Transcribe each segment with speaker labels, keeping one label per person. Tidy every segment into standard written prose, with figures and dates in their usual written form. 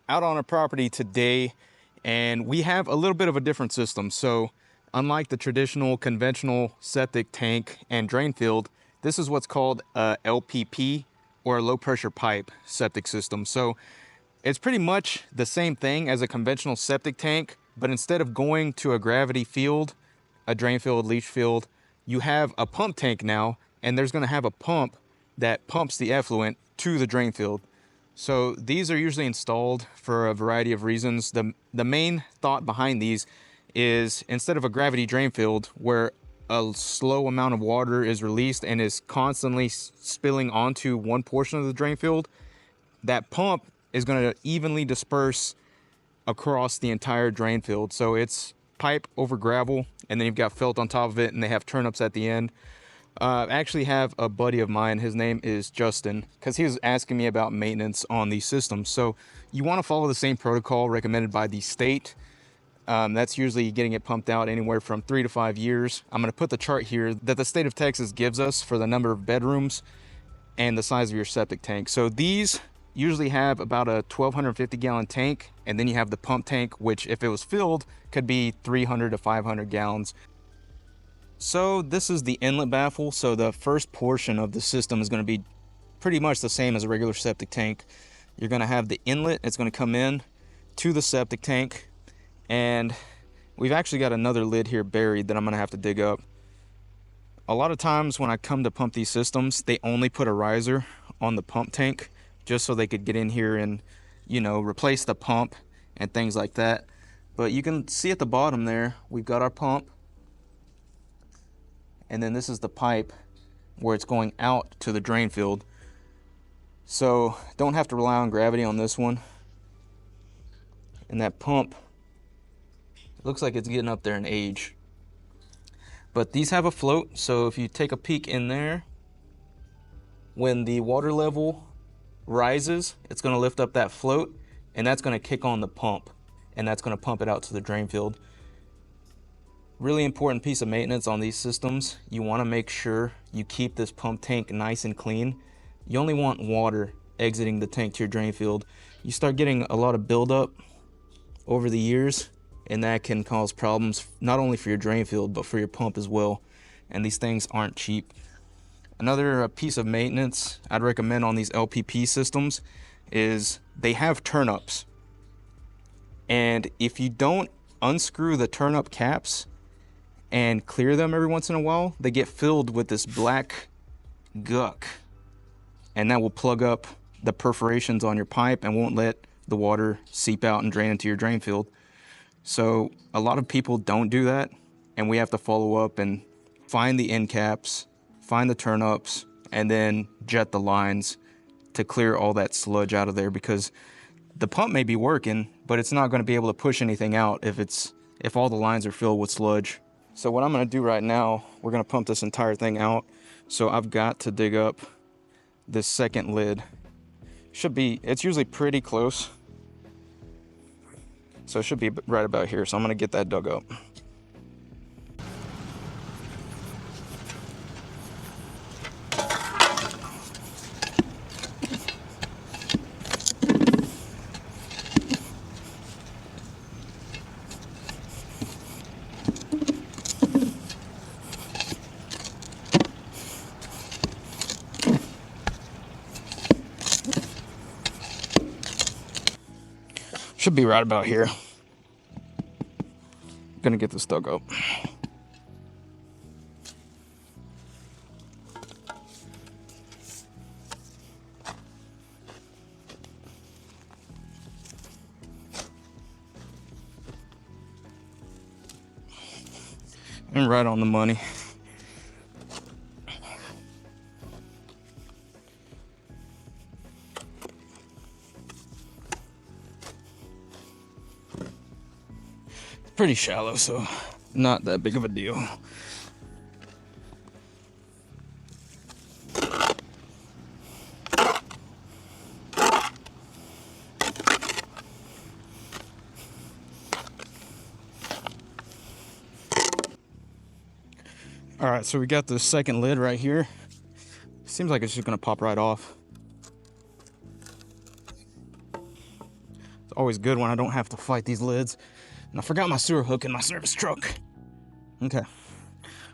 Speaker 1: out on a property today, and we have a little bit of a different system. So unlike the traditional conventional septic tank and drain field, this is what's called a LPP, or a low pressure pipe septic system. So it's pretty much the same thing as a conventional septic tank, but instead of going to a gravity field, a drain field, leach field, you have a pump tank now, and there's gonna have a pump that pumps the effluent to the drain field. So these are usually installed for a variety of reasons. The main thought behind these is, instead of a gravity drain field where a slow amount of water is released and is constantly spilling onto one portion of the drain field, that pump is going to evenly disperse across the entire drain field. So it's pipe over gravel, and then you've got felt on top of it, and they have turnips at the end. I actually have a buddy of mine, his name is Justin, because he was asking me about maintenance on these systems. So you want to follow the same protocol recommended by the state. That's usually getting it pumped out anywhere from 3 to 5 years. I'm going to put the chart here that the state of Texas gives us for the number of bedrooms and the size of your septic tank. So these usually have about a 1,250 gallon tank, and then you have the pump tank, which if it was filled could be 300 to 500 gallons. So this is the inlet baffle. So the first portion of the system is going to be pretty much the same as a regular septic tank. You're going to have the inlet. It's going to come in to the septic tank, and we've actually got another lid here buried that I'm going to have to dig up. A lot of times when I come to pump these systems, they only put a riser on the pump tank just so they could get in here and, you know, replace the pump and things like that. But you can see at the bottom there, we've got our pump, and then this is the pipe where it's going out to the drain field. So don't have to rely on gravity on this one. And that pump looks like it's getting up there in age. But these have a float, so if you take a peek in there, when the water level rises, it's going to lift up that float, and that's going to kick on the pump, and that's going to pump it out to the drain field. Really important piece of maintenance on these systems. You want to make sure you keep this pump tank nice and clean. You only want water exiting the tank to your drain field. You start getting a lot of buildup over the years, and that can cause problems not only for your drain field but for your pump as well, and these things aren't cheap. Another piece of maintenance I'd recommend on these LPP systems is they have turnups, and if you don't unscrew the turnip caps and clear them every once in a while, they get filled with this black guck, and that will plug up the perforations on your pipe and won't let the water seep out and drain into your drain field. So a lot of people don't do that, and we have to follow up and find the end caps, find the turnups, and then jet the lines to clear all that sludge out of there, because the pump may be working, but it's not going to be able to push anything out if all the lines are filled with sludge. So what I'm going to do right now, we're going to pump this entire thing out. So I've got to dig up this second lid. It's usually pretty close. So it should be right about here. So I'm going to get that dug up. Should be right about here. Gonna get this dug up. And right on the money. Pretty shallow, so not that big of a deal. All right, so we got the second lid right here. Seems like it's just gonna pop right off. So always good when I don't have to fight these lids. And I forgot my sewer hook in my service truck. Okay,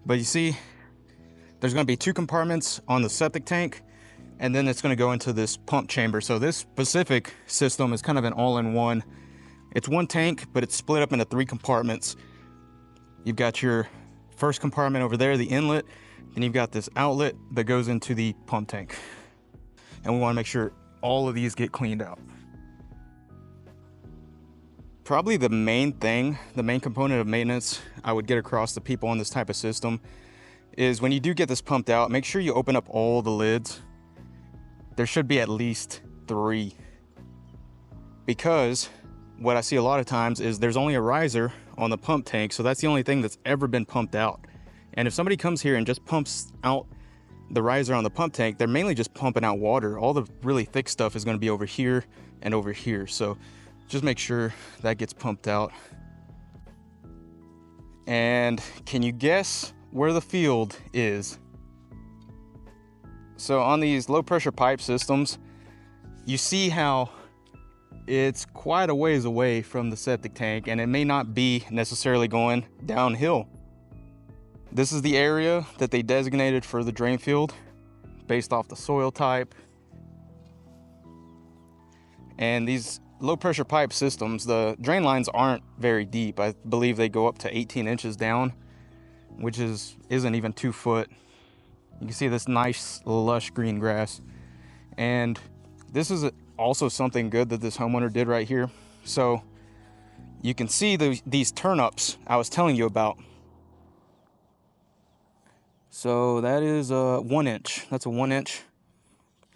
Speaker 1: but you see, there's gonna be 2 compartments on the septic tank, and then it's gonna go into this pump chamber. So this specific system is kind of an all-in-one. It's one tank, but it's split up into 3 compartments. You've got your first compartment over there, the inlet, and you've got this outlet that goes into the pump tank. And we wanna make sure all of these get cleaned out. Probably the main thing, the main component of maintenance I would get across to people on this type of system is when you do get this pumped out, make sure you open up all the lids. There should be at least 3. Because what I see a lot of times is there's only a riser on the pump tank, so that's the only thing that's ever been pumped out. And if somebody comes here and just pumps out the riser on the pump tank, they're mainly just pumping out water. All the really thick stuff is gonna be over here and over here. So just make sure that gets pumped out. And can you guess where the field is? So on these low pressure pipe systems, you see how it's quite a ways away from the septic tank, and it may not be necessarily going downhill. This is the area that they designated for the drain field based off the soil type. And these low pressure pipe systems, the drain lines aren't very deep. I believe they go up to 18 inches down, which isn't even 2 foot. You can see this nice lush green grass. And this is also something good that this homeowner did right here. So you can see these turnups I was telling you about. So that is a 1 inch. That's a 1 inch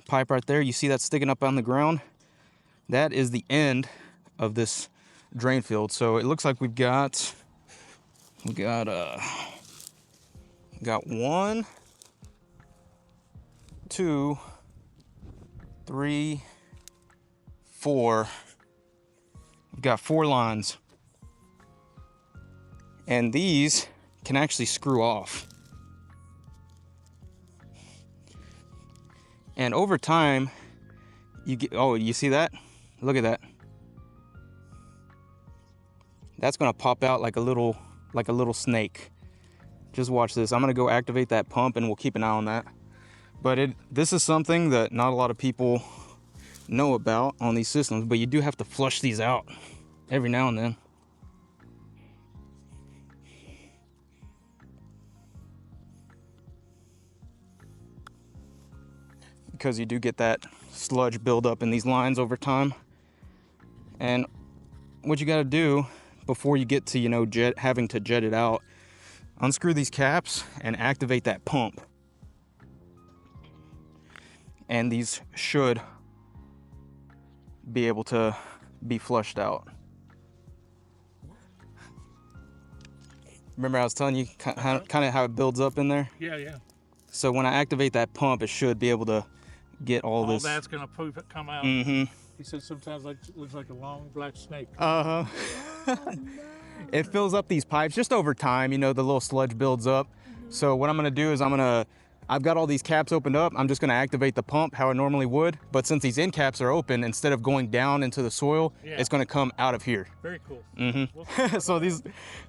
Speaker 1: pipe right there. You see that sticking up on the ground? That is the end of this drain field. So it looks like we've got 1, 2, 3, 4. We've got 4 lines. And these can actually screw off. And over time, you get, oh, you see that? Look at that. That's gonna pop out like a little snake. Just watch this. I'm gonna go activate that pump and we'll keep an eye on that. But this is something that not a lot of people know about on these systems, but you do have to flush these out every now and then. Because you do get that sludge buildup in these lines over time. And what you gotta do before you get to, you know, having to jet it out, unscrew these caps and activate that pump. And these should be able to be flushed out. Remember I was telling you kind of how it builds up in there?
Speaker 2: Yeah, yeah.
Speaker 1: So when I activate that pump, it should be able to get all this.
Speaker 2: All that's gonna come out.
Speaker 1: Mm-hmm.
Speaker 2: He said sometimes it looks like a long black snake.
Speaker 1: Uh-huh. Oh, no. It fills up these pipes just over time, you know, the little sludge builds up. So what I'm gonna do is I've got all these caps opened up. I'm just gonna activate the pump how I normally would. But since these end caps are open, instead of going down into the soil, it's gonna come out of here.
Speaker 2: Very cool.
Speaker 1: Mm-hmm. So these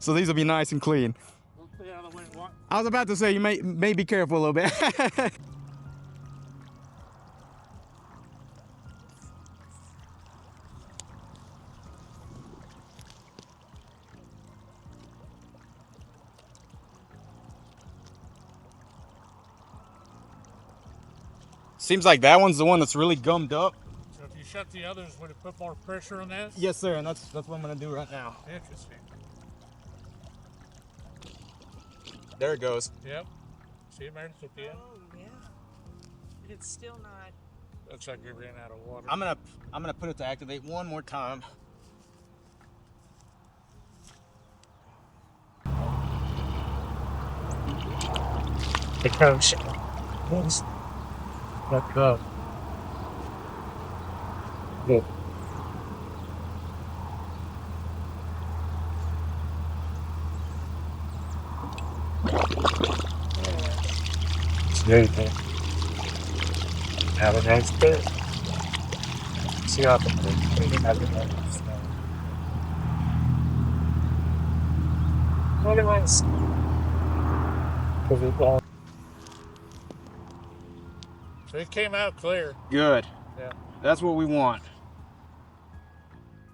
Speaker 1: will be nice and clean.
Speaker 2: We'll see how the wind walks.
Speaker 1: I was about to say, you may be careful a little bit. Seems like that one's the one that's really gummed up.
Speaker 2: So if you shut the others, would it put more pressure on that?
Speaker 1: Yes, sir, and that's what I'm gonna do right now.
Speaker 2: Interesting.
Speaker 1: There it goes.
Speaker 2: Yep. See it, Meredith, at the end?
Speaker 3: Oh, yeah. But it's still not.
Speaker 2: Looks like we ran out of water.
Speaker 1: I'm gonna put it to activate one more time.
Speaker 2: It comes. Let go. Good. It's very good. Have a nice day. See you out there. Have a nice day. Look at this. Because it won't. So it came out clear.
Speaker 1: Good.
Speaker 2: Yeah.
Speaker 1: That's what we want.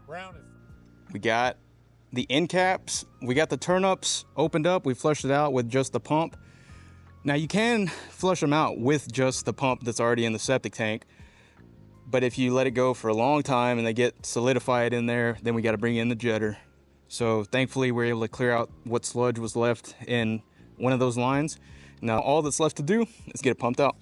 Speaker 2: Brown is.
Speaker 1: We got the end caps, we got the turnups opened up, we flushed it out with just the pump. Now you can flush them out with just the pump that's already in the septic tank, but if you let it go for a long time and they get solidified in there, then we got to bring in the jetter. So thankfully we're able to clear out what sludge was left in one of those lines. Now all that's left to do is get it pumped out.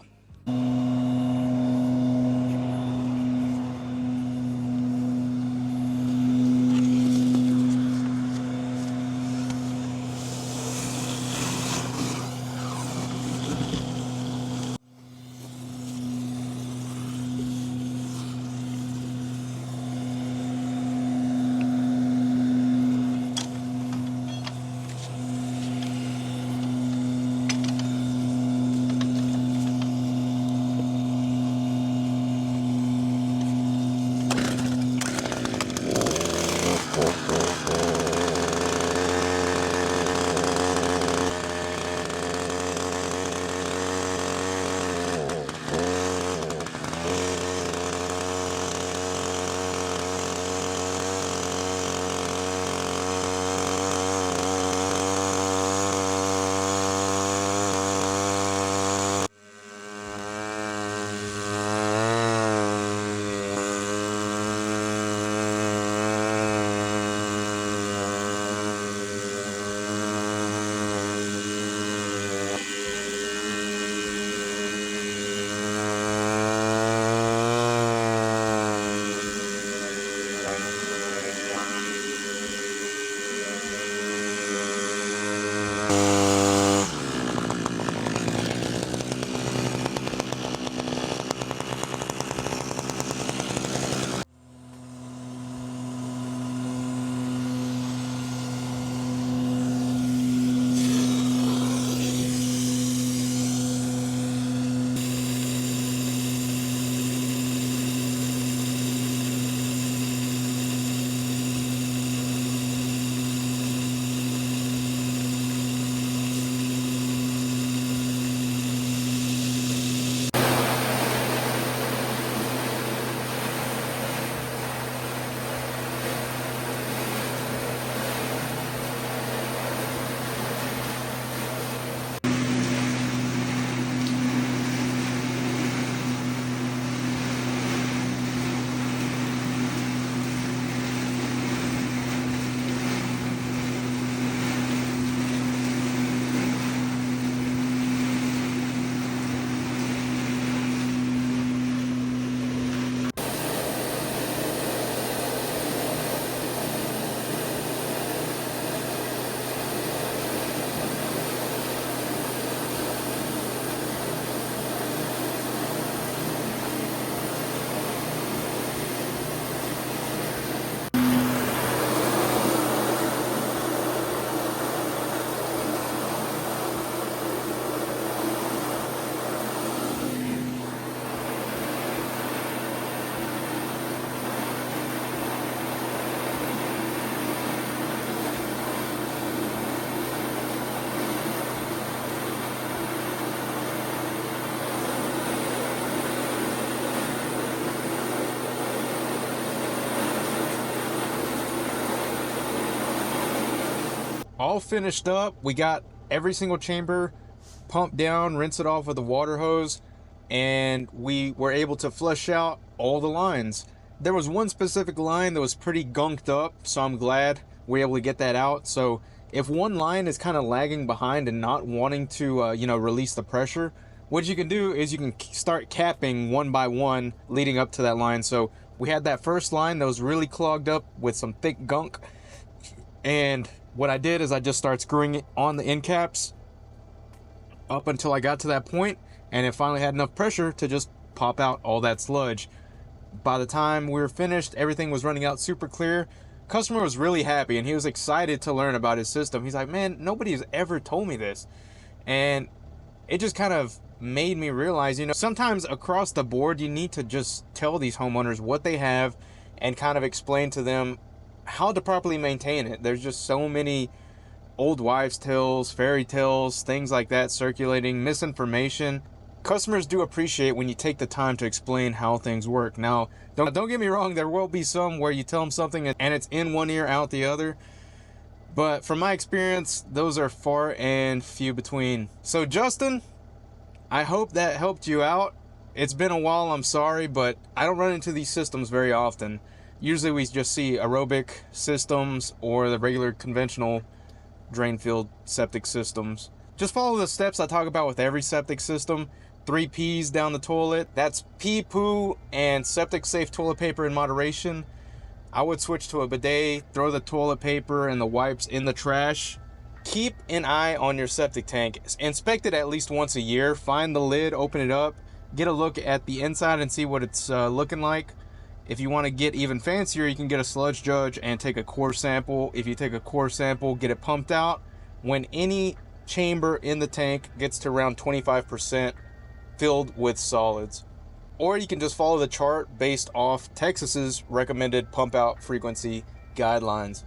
Speaker 1: All finished up. We got every single chamber pumped down, rinse it off with a water hose, and we were able to flush out all the lines. There was one specific line that was pretty gunked up, so I'm glad we were able to get that out. So if one line is kind of lagging behind and not wanting to release the pressure, what you can do is you can start capping one by one leading up to that line. So we had that first line that was really clogged up with some thick gunk, and what I did is I just started screwing it on the end caps up until I got to that point, and it finally had enough pressure to just pop out all that sludge. By the time we were finished, everything was running out super clear. Customer was really happy, and he was excited to learn about his system. He's like, man, nobody has ever told me this. And it just kind of made me realize, sometimes across the board, you need to just tell these homeowners what they have and kind of explain to them how to properly maintain it. There's just so many old wives' tales, fairy tales, things like that circulating, misinformation. Customers do appreciate when you take the time to explain how things work. Now, don't get me wrong, there will be some where you tell them something and it's in one ear, out the other. But from my experience, those are far and few between. So Justin, I hope that helped you out. It's been a while, I'm sorry, but I don't run into these systems very often. Usually we just see aerobic systems or the regular conventional Drainfield septic systems. Just follow the steps I talk about with every septic system. 3 P's down the toilet. That's pee, poo, and septic safe toilet paper in moderation. I would switch to a bidet, throw the toilet paper and the wipes in the trash. Keep an eye on your septic tank. Inspect it at least once a year. Find the lid, open it up, get a look at the inside and see what it's looking like. If you want to get even fancier, you can get a sludge judge and take a core sample. If you take a core sample, get it pumped out. When any chamber in the tank gets to around 25% filled with solids. Or you can just follow the chart based off Texas's recommended pump out frequency guidelines.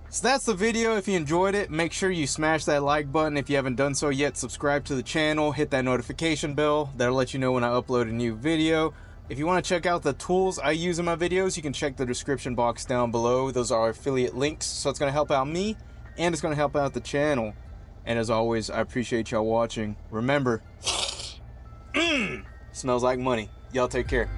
Speaker 1: So that's the video. If you enjoyed it, make sure you smash that like button. If you haven't done so yet, subscribe to the channel, hit that notification bell. That'll let you know when I upload a new video. If you want to check out the tools I use in my videos, you can check the description box down below. Those are affiliate links, so it's going to help out me and it's going to help out the channel. And as always, I appreciate y'all watching. Remember, smells like money. Y'all take care.